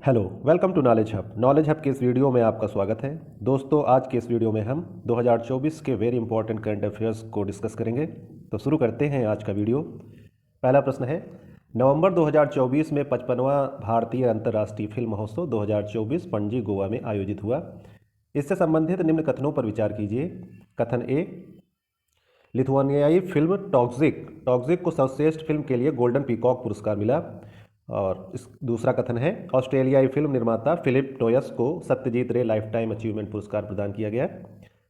Hello, welcome to knowledge hub. Knowledge hub के इस video में आपका स्वागत है। दोस्तों, आज के इस वीडियो में हम 2024 के वेरी इंपॉर्टेंट करंट अफेयर्स को डिस्कस करेंगे। तो शुरू करते हैं आज का वीडियो। पहला प्रश्न है, नवंबर 2024 में 55वां भारतीय अंतर्राष्ट्रीय फिल्म महोत्सव 2024 पणजी गोवा में आयोजित हुआ। इससे संबंधित निम्न कथनों पर विचार कीजिए। कथन ए, लिथुआनियाई फिल्म टॉक्जिक को सर्वश्रेष्ठ फिल्म के लिए गोल्डन पीकॉक पुरस्कार मिला। और इस दूसरा कथन है, ऑस्ट्रेलियाई फिल्म निर्माता फिलिप नोयस को सत्यजीत रे लाइफ टाइम अचीवमेंट पुरस्कार प्रदान किया गया।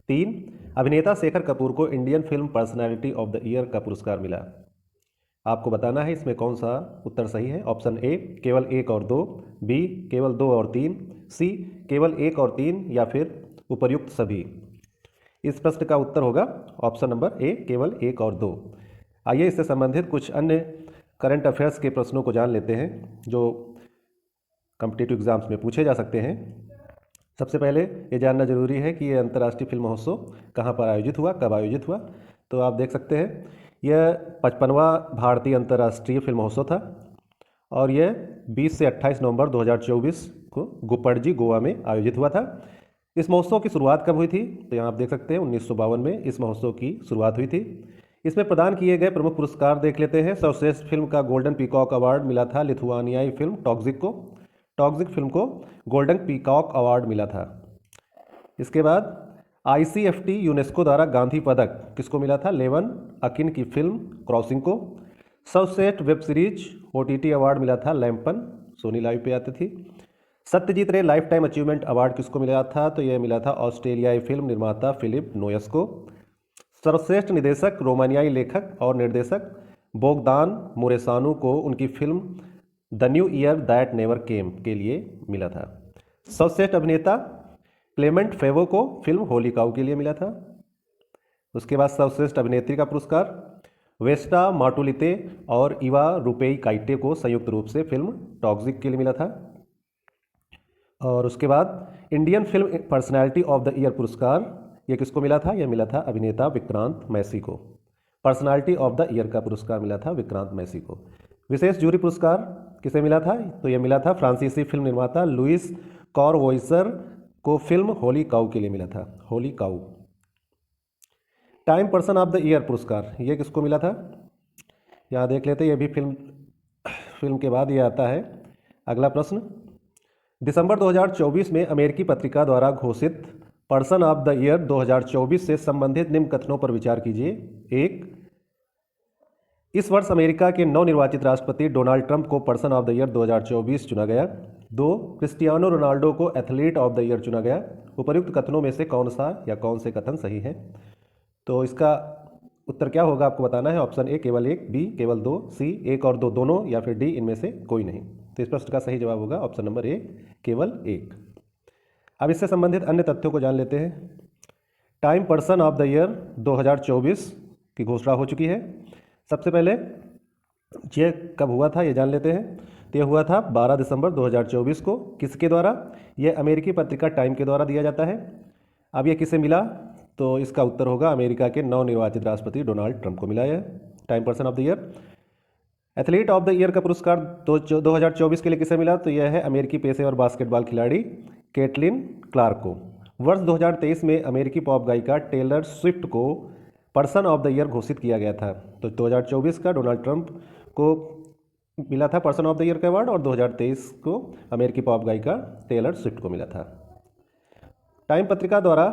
3, अभिनेता शेखर कपूर को Indian film personality of the year का पुरस्कार मिला। आपको बताना है इसमें कौन सा उत्तर सही है। ऑप्शन ए, केवल 1 और 2, बी, केवल 2 और 3, सी, केवल 1 और 3, या फिर उपर्युक्त सभी। इस प्रश्न का उत्तर होगा ऑप्शन नंबर ए, केवल 1 और 2। आइए इससे संबंधित कुछ अन्य करंट अफेयर्स के प्रश्नों को जान लेते हैं जो कॉम्पिटिटिव एग्जाम्स में पूछे जा सकते हैं। सबसे पहले ये जानना जरूरी है कि ये अंतर्राष्ट्रीय फिल्म महोत्सव कहाँ पर आयोजित हुआ, कब आयोजित हुआ। तो आप देख सकते हैं यह 55वां भारतीय अंतर्राष्ट्रीय फिल्म महोत्सव था और यह 20 से 28 नवंबर 2024 को पणजी गोवा में आयोजित हुआ था। इस महोत्सव की शुरुआत कब हुई थी? तो यहाँ आप देख सकते हैं 1952 में इस महोत्सव की शुरुआत हुई थी। इसमें प्रदान किए गए प्रमुख पुरस्कार देख लेते हैं। सर्वश्रेष्ठ फिल्म का गोल्डन पीकॉक अवार्ड मिला था लिथुआनियाई फिल्म टॉक्जिक को। टॉक्जिक फिल्म को गोल्डन पीकॉक अवार्ड मिला था। इसके बाद ICFT यूनेस्को द्वारा गांधी पदक किसको मिला था? लेवन अकिन की फिल्म क्रॉसिंग को। सर्वश्रेष्ठ वेब सीरीज OTT अवार्ड मिला था लैंपन, सोनी लाइव पे आती थी। सत्यजीत रे लाइफ टाइम अचीवमेंट अवार्ड किसको मिला था? तो यह मिला था ऑस्ट्रेलियाई फिल्म निर्माता फिलिप नोयस को। सर्वश्रेष्ठ निदेशक रोमानियाई लेखक और निर्देशक बोगदान मोरेसानू को उनकी film the new year that never came के लिए मिला था। सर्वश्रेष्ठ अभिनेता क्लेमेंट फेवो को फिल्म होली काऊ के लिए मिला था। उसके बाद सर्वश्रेष्ठ अभिनेत्री का पुरस्कार वेस्टा माटुलिते और इवा रुपेई काइटे को संयुक्त रूप से फिल्म टॉक्जिक के लिए मिला था। और उसके बाद Indian film personality of the year पुरस्कार ये किसको मिला था? यह मिला था अभिनेता विक्रांत मैसी को। पर्सनालिटी ऑफ द ईयर का पुरस्कार मिला था विक्रांत मैसी को। विशेष जूरी पुरस्कार किसे मिला था? तो यह मिला था फ्रांसीसी फिल्म निर्माता लुइस कॉरवॉइजर को फिल्म होली काऊ के लिए मिला था, holy cow. Time person of the year पुरस्कार ये किसको मिला था? यहाँ देख लेते हैं, यह भी फिल्म के बाद ये आता है। अगला प्रश्न, दिसंबर 2024 में अमेरिकी पत्रिका द्वारा घोषित पर्सन ऑफ द ईयर 2024 से संबंधित निम्न कथनों पर विचार कीजिए। 1, इस वर्ष अमेरिका के नवनिर्वाचित राष्ट्रपति डोनाल्ड ट्रंप को पर्सन ऑफ द ईयर 2024 चुना गया। 2, क्रिस्टियानो रोनाल्डो को एथलीट ऑफ द ईयर चुना गया। उपर्युक्त कथनों में से कौन सा या कौन से कथन सही है? तो इसका उत्तर क्या होगा आपको बताना है। ऑप्शन ए, केवल 1, बी, केवल 2, सी, 1 और 2 दोनों, या फिर डी, इनमें से कोई नहीं। तो इस प्रश्न का सही जवाब होगा ऑप्शन नंबर ए, केवल 1। अब इससे संबंधित अन्य तथ्यों को जान लेते हैं। Time person of the year 2024 की घोषणा हो चुकी है। सबसे पहले ये कब हुआ था ये जान लेते हैं। तो यह हुआ था 12 दिसंबर 2024 को। किसके द्वारा? यह अमेरिकी पत्रिका टाइम के द्वारा दिया जाता है। अब यह किसे मिला? तो इसका उत्तर होगा अमेरिका के नवनिर्वाचित राष्ट्रपति डोनाल्ड ट्रंप को मिला है time person of the year. Athlete of the year का पुरस्कार 2024 के लिए किसे मिला? तो यह है अमेरिकी पेशेवर बास्केटबॉल खिलाड़ी केटलिन क्लार्क को। वर्ष 2023 में अमेरिकी पॉप गायिका टेलर स्विफ्ट को पर्सन ऑफ द ईयर घोषित किया गया था। तो 2024 का डोनाल्ड ट्रंप को मिला था पर्सन ऑफ द ईयर का अवार्ड और 2023 को अमेरिकी पॉप गायिका टेलर स्विफ्ट को मिला था। टाइम पत्रिका द्वारा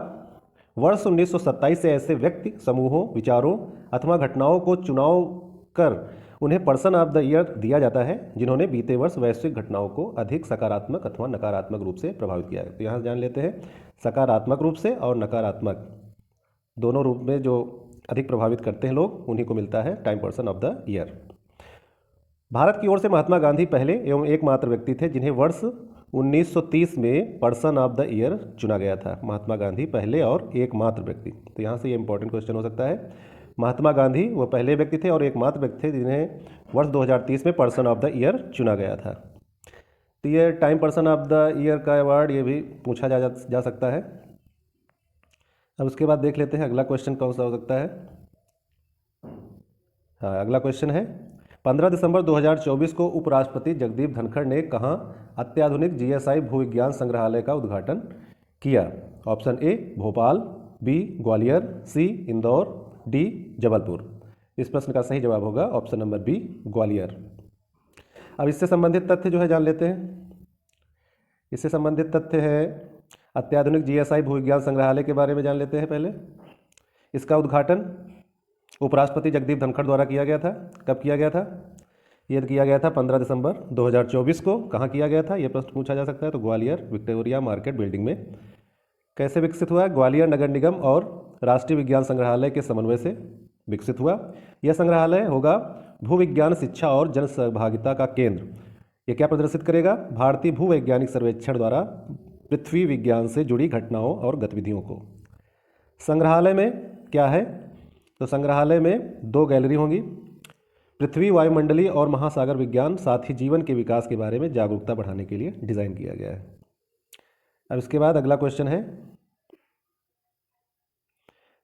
वर्ष 1927 से ऐसे व्यक्ति, समूहों, विचारों अथवा घटनाओं को चुनाव कर उन्हें पर्सन ऑफ द ईयर दिया जाता है जिन्होंने बीते वर्ष वैश्विक घटनाओं को अधिक सकारात्मक अथवा नकारात्मक रूप से प्रभावित किया है। तो यहाँ जान लेते हैं, सकारात्मक रूप से और नकारात्मक दोनों रूप में जो अधिक प्रभावित करते हैं लोग, उन्हीं को मिलता है time person of the year. Bharat की ओर से महात्मा गांधी पहले एवं एकमात्र व्यक्ति थे जिन्हें वर्ष 1930 में पर्सन ऑफ द ईयर चुना गया था। महात्मा गांधी पहले और एकमात्र व्यक्ति। तो यहाँ से ये इंपॉर्टेंट क्वेश्चन हो सकता है। महात्मा गांधी वो पहले व्यक्ति थे और एकमात्र व्यक्ति थे जिन्हें वर्ष 2030 में पर्सन ऑफ द ईयर चुना गया था। तो ये time person of the year का अवार्ड ये भी पूछा जा सकता है। अब उसके बाद देख लेते हैं अगला क्वेश्चन कौन सा हो सकता है। हाँ, अगला क्वेश्चन है, 15 दिसंबर 2024 को उपराष्ट्रपति जगदीप धनखड़ ने कहाँ अत्याधुनिक जीएसआई भूविज्ञान संग्रहालय का उद्घाटन किया? Option A Bhopal, B Gwalior, C Indore, D Jabalpur. इस प्रश्न का सही जवाब होगा ऑप्शन नंबर बी ग्वालियर। अब इससे संबंधित तथ्य जो है जान लेते हैं। इससे संबंधित तथ्य है अत्याधुनिक जीएसआई भूविज्ञान संग्रहालय के बारे में जान लेते हैं पहले। इसका उद्घाटन उपराष्ट्रपति जगदीप धनखड़ द्वारा किया गया था। कब किया गया था? ये किया गया था 15 दिसंबर 2024 को। कहाँ किया गया था? ये प्रश्न पूछा जा सकता है। तो ग्वालियर विक्टोरिया मार्केट बिल्डिंग में। कैसे विकसित हुआ? ग्वालियर नगर निगम और राष्ट्रीय विज्ञान संग्रहालय के समन्वय से विकसित हुआ। यह संग्रहालय होगा भूविज्ञान शिक्षा और जन सहभागिता का केंद्र। ये क्या प्रदर्शित करेगा? भारतीय भूवैज्ञानिक सर्वेक्षण द्वारा पृथ्वी विज्ञान से जुड़ी घटनाओं और गतिविधियों को। संग्रहालय में क्या है? तो संग्रहालय में 2 गैलरी होंगी। पृथ्वी, वायुमंडलीय और महासागर विज्ञान, साथ ही जीवन के विकास के बारे में जागरूकता बढ़ाने के लिए डिज़ाइन किया गया है। अब इसके बाद अगला क्वेश्चन है,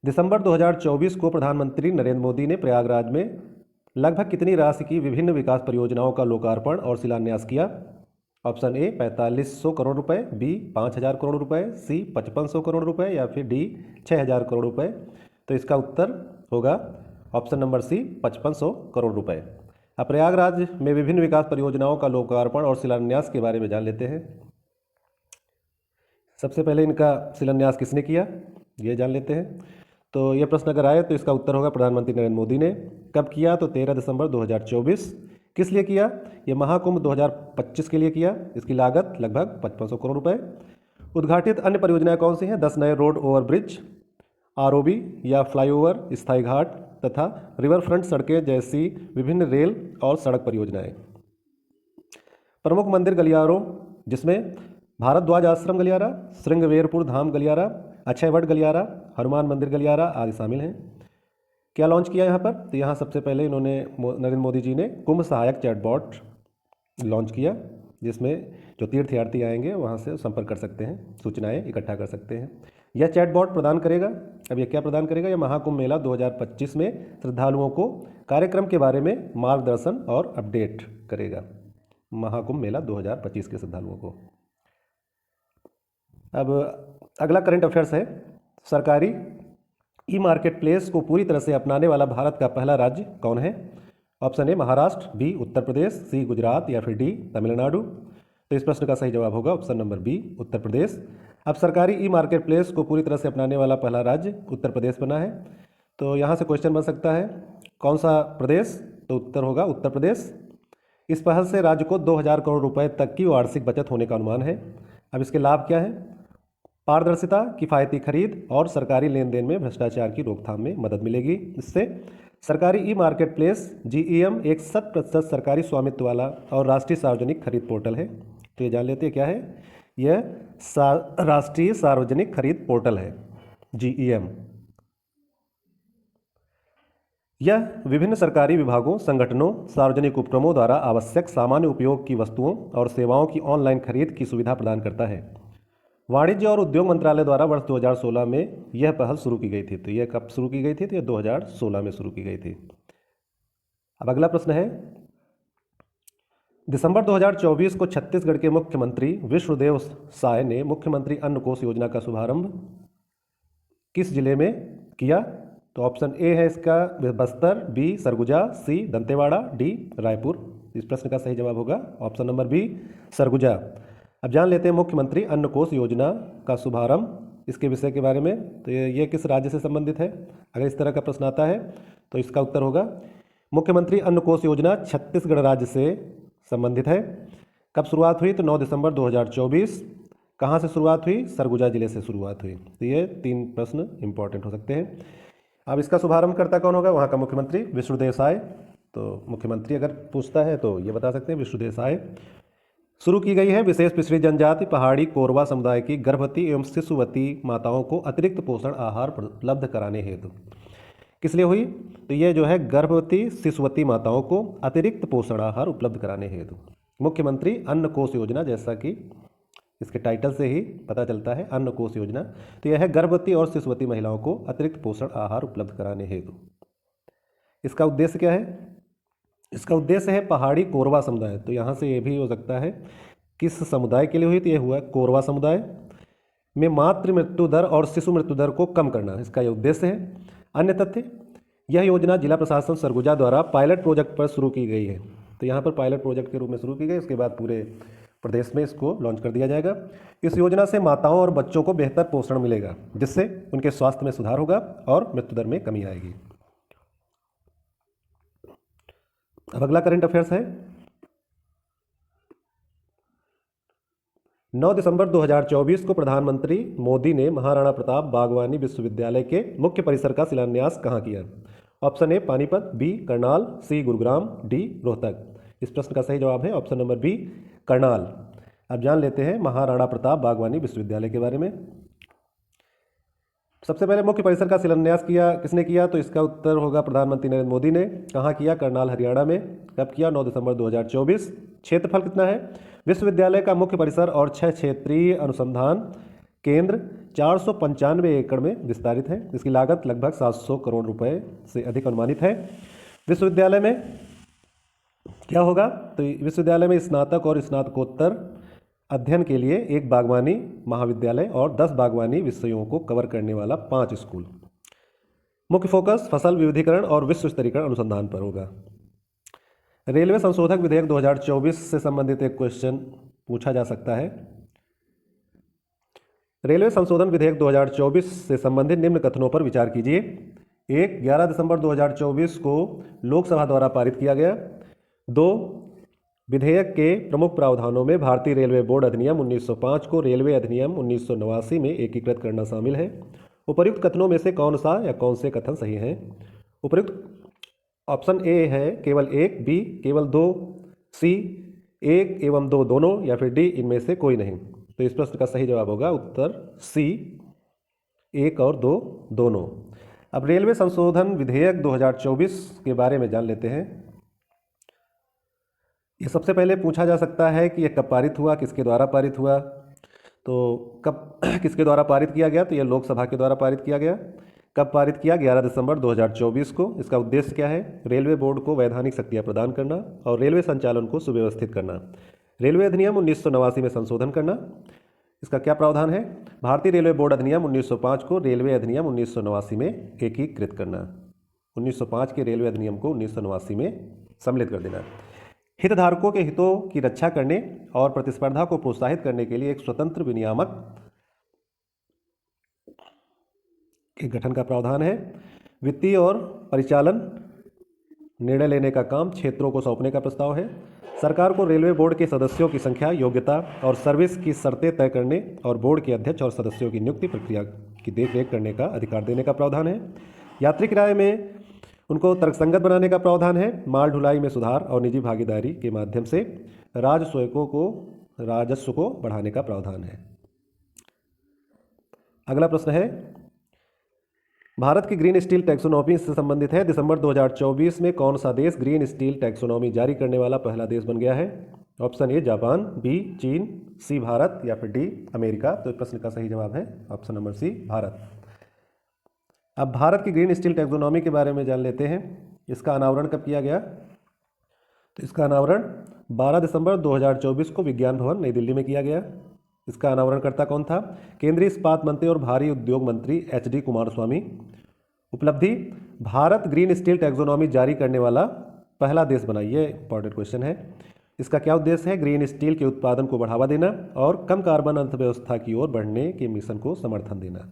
दिसंबर 2024 को प्रधानमंत्री नरेंद्र मोदी ने प्रयागराज में लगभग कितनी राशि की विभिन्न विकास परियोजनाओं का लोकार्पण और शिलान्यास किया? ऑप्शन ए 4500 करोड़ रुपए, बी 5000 करोड़ रुपए, सी 5500 करोड़ रुपए या फिर डी 6000 करोड़ रुपए। तो इसका उत्तर होगा ऑप्शन नंबर सी 5500 करोड़ रुपए। अब प्रयागराज में विभिन्न विकास परियोजनाओं का लोकार्पण और शिलान्यास के बारे में जान लेते हैं। सबसे पहले इनका शिलान्यास किसने किया, ये जान लेते हैं। तो ये प्रश्न अगर आए तो इसका उत्तर होगा प्रधानमंत्री नरेंद्र मोदी ने। कब किया? तो 13 दिसंबर 2024। किस लिए किया? ये महाकुंभ 2025 के लिए किया। इसकी लागत लगभग 5500 करोड़ रुपए। उद्घाटित अन्य परियोजनाएं कौन सी हैं? 10 नए रोड ओवर ब्रिज, आरओबी या फ्लाईओवर, स्थायी घाट तथा रिवर फ्रंट सड़कें जैसी विभिन्न रेल और सड़क परियोजनाएं। प्रमुख मंदिर गलियारों जिसमें भारद्वाज आश्रम गलियारा, श्रृंगवेरपुर धाम गलियारा, अक्षयवट गलियारा, हनुमान मंदिर गलियारा आदि शामिल हैं। क्या लॉन्च किया यहाँ पर? तो यहाँ सबसे पहले इन्होंने नरेंद्र मोदी जी ने कुंभ सहायक चैटबॉट लॉन्च किया, जिसमें जो तीर्थयात्री आएंगे वहाँ से संपर्क कर सकते हैं, सूचनाएं इकट्ठा कर सकते हैं। यह चैटबॉट प्रदान करेगा, अब यह क्या प्रदान करेगा? यह महाकुंभ मेला 2025 में श्रद्धालुओं को कार्यक्रम के बारे में मार्गदर्शन और अपडेट करेगा। महाकुंभ मेला 2025 के श्रद्धालुओं को। अब अगला करंट अफेयर्स है, सरकारी ई मार्केट प्लेस को पूरी तरह से अपनाने वाला भारत का पहला राज्य कौन है? Option A Maharashtra, B Uttar Pradesh, सी गुजरात या फिर डी तमिलनाडु। तो इस प्रश्न का सही जवाब होगा option number B Uttar Pradesh. अब सरकारी ई मार्केट प्लेस को पूरी तरह से अपनाने वाला पहला राज्य उत्तर प्रदेश बना है। तो यहाँ से क्वेश्चन बन सकता है कौन सा प्रदेश? तो उत्तर होगा उत्तर प्रदेश। इस पहल से राज्य को 2000 करोड़ रुपए तक की वार्षिक बचत होने का अनुमान है। अब इसके लाभ क्या है? पारदर्शिता, किफ़ायती खरीद और सरकारी लेन देन में भ्रष्टाचार की रोकथाम में मदद मिलेगी। इससे सरकारी ई मार्केट प्लेस जीईएम एक 100% सरकारी स्वामित्व वाला और राष्ट्रीय सार्वजनिक खरीद पोर्टल है। तो ये जान लेते हैं क्या है? यह राष्ट्रीय सार्वजनिक खरीद पोर्टल है, जीईएम। यह विभिन्न सरकारी विभागों, संगठनों, सार्वजनिक उपक्रमों द्वारा आवश्यक सामान्य उपयोग की वस्तुओं और सेवाओं की ऑनलाइन खरीद की सुविधा प्रदान करता है। वाणिज्य और उद्योग मंत्रालय द्वारा वर्ष 2016 में यह पहल शुरू की गई थी। तो यह कब शुरू की गई थी? तो यह 2016 में शुरू की गई थी। अब अगला प्रश्न है, दिसंबर 2024 को छत्तीसगढ़ के मुख्यमंत्री विष्णुदेव साय ने मुख्यमंत्री अन्न कोष योजना का शुभारंभ किस जिले में किया? तो ऑप्शन ए है इसका बस्तर, बी सरगुजा, सी दंतेवाड़ा, डी रायपुर। इस प्रश्न का सही जवाब होगा ऑप्शन नंबर बी सरगुजा। अब जान लेते हैं मुख्यमंत्री अन्न कोष योजना का शुभारंभ, इसके विषय के बारे में। तो ये किस राज्य से संबंधित है? अगर इस तरह का प्रश्न आता है तो इसका उत्तर होगा मुख्यमंत्री अन्न कोष योजना छत्तीसगढ़ राज्य से संबंधित है। कब शुरुआत हुई? तो 9 दिसंबर 2024। कहाँ से शुरुआत हुई? सरगुजा जिले से शुरुआत हुई। तो ये 3 प्रश्न इंपॉर्टेंट हो सकते हैं। अब इसका शुभारंभ करता कौन होगा? वहाँ का मुख्यमंत्री विष्णुदेव साय। तो मुख्यमंत्री अगर पूछता है तो ये बता सकते हैं विष्णुदेव साय। शुरू की गई है विशेष पिछड़ी जनजाति पहाड़ी कोरवा समुदाय की गर्भवती एवं शिशुवती माताओं को अतिरिक्त पोषण आहार उपलब्ध कराने हेतु। किस लिए हुई? तो ये जो है गर्भवती शिशुवती माताओं को अतिरिक्त पोषण आहार उपलब्ध कराने हेतु मुख्यमंत्री अन्न कोष योजना, जैसा कि इसके टाइटल से ही पता चलता है अन्न कोष योजना। तो यह है गर्भवती और शिशुवती महिलाओं को अतिरिक्त पोषण आहार उपलब्ध कराने हेतु। इसका उद्देश्य क्या है? इसका उद्देश्य है पहाड़ी कोरवा समुदाय, तो यहाँ से ये भी हो सकता है किस समुदाय के लिए हुई, तो ये हुआ कोरवा समुदाय में मातृ मृत्यु दर और शिशु मृत्यु दर को कम करना, इसका ये उद्देश्य है। अन्य तथ्य, यह योजना जिला प्रशासन सरगुजा द्वारा पायलट प्रोजेक्ट पर शुरू की गई है, तो यहाँ पर पायलट प्रोजेक्ट के रूप में शुरू की गई, उसके बाद पूरे प्रदेश में इसको लॉन्च कर दिया जाएगा। इस योजना से माताओं और बच्चों को बेहतर पोषण मिलेगा, जिससे उनके स्वास्थ्य में सुधार होगा और मृत्यु दर में कमी आएगी। अब अगला करंट अफेयर्स है। 9 दिसंबर 2024 को प्रधानमंत्री मोदी ने महाराणा प्रताप बागवानी विश्वविद्यालय के मुख्य परिसर का शिलान्यास कहाँ किया? Option A Panipat, B Karnal, C Gurugram, D Rohtak. इस प्रश्न का सही जवाब है ऑप्शन नंबर बी करनाल। अब जान लेते हैं महाराणा प्रताप बागवानी विश्वविद्यालय के बारे में। सबसे पहले मुख्य परिसर का शिलान्यास किसने किया? तो इसका उत्तर होगा प्रधानमंत्री नरेंद्र मोदी ने। कहाँ किया? करनाल हरियाणा में। कब किया? 9 दिसंबर 2024। क्षेत्रफल कितना है? विश्वविद्यालय का मुख्य परिसर और 6 क्षेत्रीय अनुसंधान केंद्र 495 एकड़ में विस्तारित है। इसकी लागत लगभग 700 करोड़ रुपए से अधिक अनुमानित है। विश्वविद्यालय में क्या होगा? तो विश्वविद्यालय में स्नातक और स्नातकोत्तर अध्ययन के लिए एक बागवानी महाविद्यालय और 10 बागवानी विषयों को कवर करने वाला 5 स्कूल। मुख्य फोकस फसल विविधीकरण और विश्व स्तरीकरण अनुसंधान पर होगा। रेलवे संशोधक विधेयक 2024 से संबंधित एक क्वेश्चन पूछा जा सकता है। रेलवे संशोधन विधेयक 2024 से संबंधित निम्न कथनों पर विचार कीजिए। 1. 11 दिसंबर 2024 को लोकसभा द्वारा पारित किया गया। 2. विधेयक के प्रमुख प्रावधानों में भारतीय रेलवे बोर्ड अधिनियम 1905 को रेलवे अधिनियम 1989 में एकीकृत करना शामिल है। उपर्युक्त कथनों में से कौन सा या कौन से कथन सही हैं? उपर्युक्त ऑप्शन ए है केवल 1, बी केवल 2, सी 1 एवं 2 दोनों, या फिर डी इनमें से कोई नहीं। तो इस प्रश्न का सही जवाब होगा उत्तर सी 1 और 2 दोनों। अब रेलवे संशोधन विधेयक 2024 के बारे में जान लेते हैं। ये सबसे पहले पूछा जा सकता है कि यह कब पारित हुआ, किसके द्वारा पारित हुआ। तो कब किसके द्वारा पारित किया गया? तो यह लोकसभा के द्वारा पारित किया गया। कब पारित किया? 11 दिसंबर 2024 को। इसका उद्देश्य क्या है? रेलवे बोर्ड को वैधानिक शक्तियाँ प्रदान करना और रेलवे संचालन को सुव्यवस्थित करना। रेलवे अधिनियम 1989 में संशोधन करना। इसका क्या प्रावधान है? भारतीय रेलवे बोर्ड अधिनियम 1905 को रेलवे अधिनियम 1989 में एकीकृत करना। 1905 के रेलवे अधिनियम को 1989 में सम्मिलित कर देना। हितधारकों के हितों की रक्षा करने और प्रतिस्पर्धा को प्रोत्साहित करने के लिए एक स्वतंत्र विनियामक के गठन का प्रावधान है। वित्तीय और परिचालन निर्णय लेने का काम क्षेत्रों को सौंपने का प्रस्ताव है। सरकार को रेलवे बोर्ड के सदस्यों की संख्या, योग्यता और सर्विस की शर्तें तय करने और बोर्ड के अध्यक्ष और सदस्यों की नियुक्ति प्रक्रिया की देखरेख करने का अधिकार देने का प्रावधान है। यात्री किराए में उनको तर्कसंगत बनाने का प्रावधान है। माल ढुलाई में सुधार और निजी भागीदारी के माध्यम से राजस्व को बढ़ाने का प्रावधान है। अगला प्रश्न है, भारत की ग्रीन स्टील टैक्सोनॉमी से संबंधित है। दिसंबर 2024 में कौन सा देश ग्रीन स्टील टैक्सोनॉमी जारी करने वाला पहला देश बन गया है? ऑप्शन ए जापान, बी चीन, सी भारत, या फिर डी अमेरिका। तो इस प्रश्न का सही जवाब है ऑप्शन नंबर सी भारत। अब भारत की ग्रीन स्टील टैक्सोनॉमी के बारे में जान लेते हैं। इसका अनावरण कब किया गया? तो इसका अनावरण 12 दिसंबर 2024 को विज्ञान भवन नई दिल्ली में किया गया। इसका अनावरणकर्ता कौन था? केंद्रीय इस्पात मंत्री और भारी उद्योग मंत्री एच.डी. कुमारस्वामी। उपलब्धि, भारत ग्रीन स्टील टैक्सोनॉमी जारी करने वाला पहला देश बना। ये इंपॉर्टेंट क्वेश्चन है। इसका क्या उद्देश्य है? ग्रीन स्टील के उत्पादन को बढ़ावा देना और कम कार्बन अर्थव्यवस्था की ओर बढ़ने के मिशन को समर्थन देना।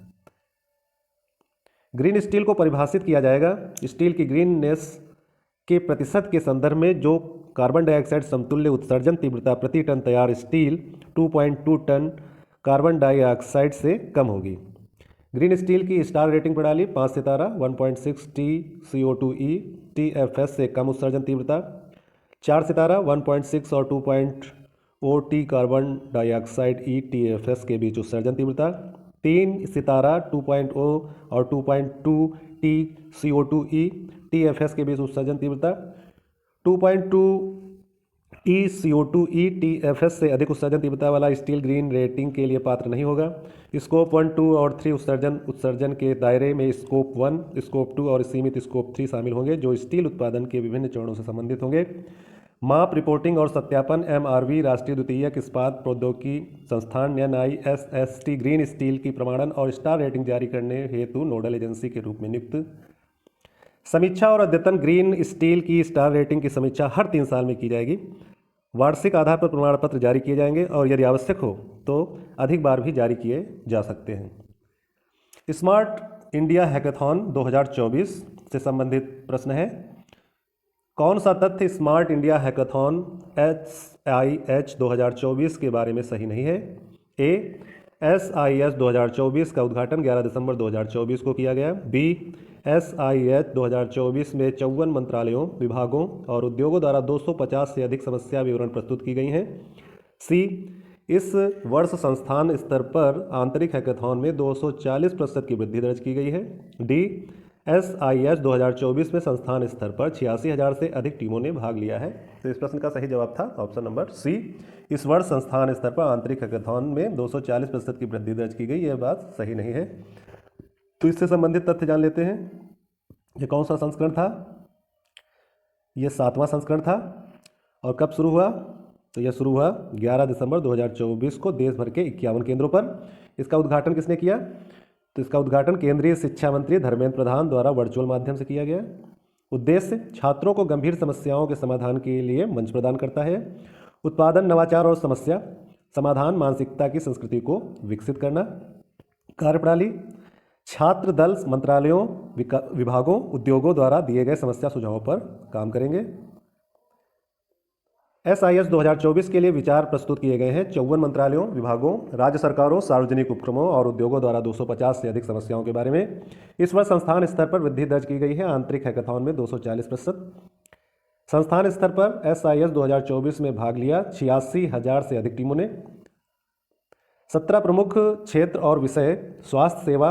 ग्रीन स्टील को परिभाषित किया जाएगा स्टील की ग्रीननेस के प्रतिशत के संदर्भ में जो कार्बन डाइऑक्साइड समतुल्य उत्सर्जन तीव्रता प्रति टन तैयार स्टील 2.2 टन कार्बन डाइऑक्साइड से कम होगी। ग्रीन स्टील की स्टार रेटिंग प्रणाली 5 सितारा 1.6 टी CO2e TFS से कम उत्सर्जन तीव्रता, 4 सितारा 1.6 और 2.0 T carbon dioxide E TFS के बीच उत्सर्जन तीव्रता, 3 सितारा 2.0 और 2.2 टी CO2e TFS के बीच उत्सर्जन तीव्रता, 2.2 ECO2 ETFS से अधिक उत्सर्जन तीव्रता वाला स्टील ग्रीन रेटिंग के लिए पात्र नहीं होगा। स्कोप 1, 2 और 3 उत्सर्जन के दायरे में स्कोप 1, स्कोप 2 और सीमित स्कोप 3 शामिल होंगे, जो स्टील उत्पादन के विभिन्न चरणों से संबंधित होंगे। माप, रिपोर्टिंग और सत्यापन MRV राष्ट्रीय द्वितीयक इस्पात प्रौद्योगिकी संस्थान NISST ग्रीन स्टील की प्रमाणन और स्टार रेटिंग जारी करने हेतु नोडल एजेंसी के रूप में नियुक्त। समीक्षा और अद्यतन ग्रीन स्टील की स्टार रेटिंग की समीक्षा हर 3 साल में की जाएगी। वार्षिक आधार पर प्रमाण पत्र जारी किए जाएंगे और यदि आवश्यक हो तो अधिक बार भी जारी किए जा सकते हैं। स्मार्ट इंडिया हैकाथॉन 2024 से संबंधित प्रश्न है। कौन सा तथ्य स्मार्ट इंडिया हैकाथॉन SIH 2024 के बारे में सही नहीं है? A. SIH 2024 का उद्घाटन 11 दिसंबर 2024 को किया गया। B. SIH 2024 में 54 मंत्रालयों, विभागों और उद्योगों द्वारा 250 से अधिक समस्या विवरण प्रस्तुत की गई हैं। C. इस वर्ष संस्थान स्तर पर आंतरिक हैकाथॉन में 240% की वृद्धि दर्ज की गई है। D. SIH 2024 में संस्थान स्तर पर 86,000 से अधिक टीमों ने भाग लिया है। तो इस प्रश्न का सही जवाब था ऑप्शन नंबर C। इस वर्ष संस्थान स्तर पर आंतरिक हैकाथॉन में 240% की वृद्धि दर्ज की गई। यह बात सही नहीं है। तो इससे संबंधित तथ्य जान लेते हैं। ये कौन सा संस्करण था? ये 7वां संस्करण था। और कब शुरू हुआ? तो यह शुरू हुआ 11 दिसंबर 2024 को देश भर के 51 केंद्रों पर। इसका उद्घाटन किसने किया? तो इसका उद्घाटन केंद्रीय शिक्षा मंत्री धर्मेंद्र प्रधान द्वारा वर्चुअल माध्यम से किया गया। उद्देश्य छात्रों को गंभीर समस्याओं के समाधान के लिए मंच प्रदान करता है। उत्पादन, नवाचार और समस्या समाधान मानसिकता की संस्कृति को विकसित करना। कार्यप्रणाली छात्र दल मंत्रालयों, विभागों, उद्योगों द्वारा दिए गए समस्या सुझावों पर काम करेंगे। SIH 2024 के लिए विचार प्रस्तुत किए गए हैं 54 मंत्रालयों, विभागों, राज्य सरकारों, सार्वजनिक उपक्रमों और उद्योगों द्वारा 250 से अधिक समस्याओं के बारे में। इस वर्ष संस्थान स्तर पर वृद्धि दर्ज की गई है आंतरिक हैकाथॉन में 240%। संस्थान स्तर पर SIH 2024 में भाग लिया 86,000 से अधिक टीमों ने। 17 प्रमुख क्षेत्र और विषय स्वास्थ्य सेवा,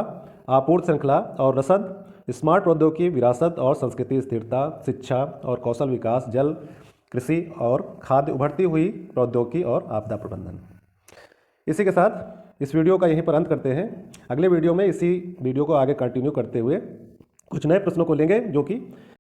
आपूर्ति श्रृंखला और रसद, स्मार्ट प्रौद्योगिकी, विरासत और संस्कृति स्थिरता, शिक्षा और कौशल विकास, जल, कृषि और खाद्य, उभरती हुई प्रौद्योगिकी और आपदा प्रबंधन। इसी के साथ इस वीडियो का यहीं पर अंत करते हैं। अगले वीडियो में इसी वीडियो को आगे कंटिन्यू करते हुए कुछ नए प्रश्नों को लेंगे जो कि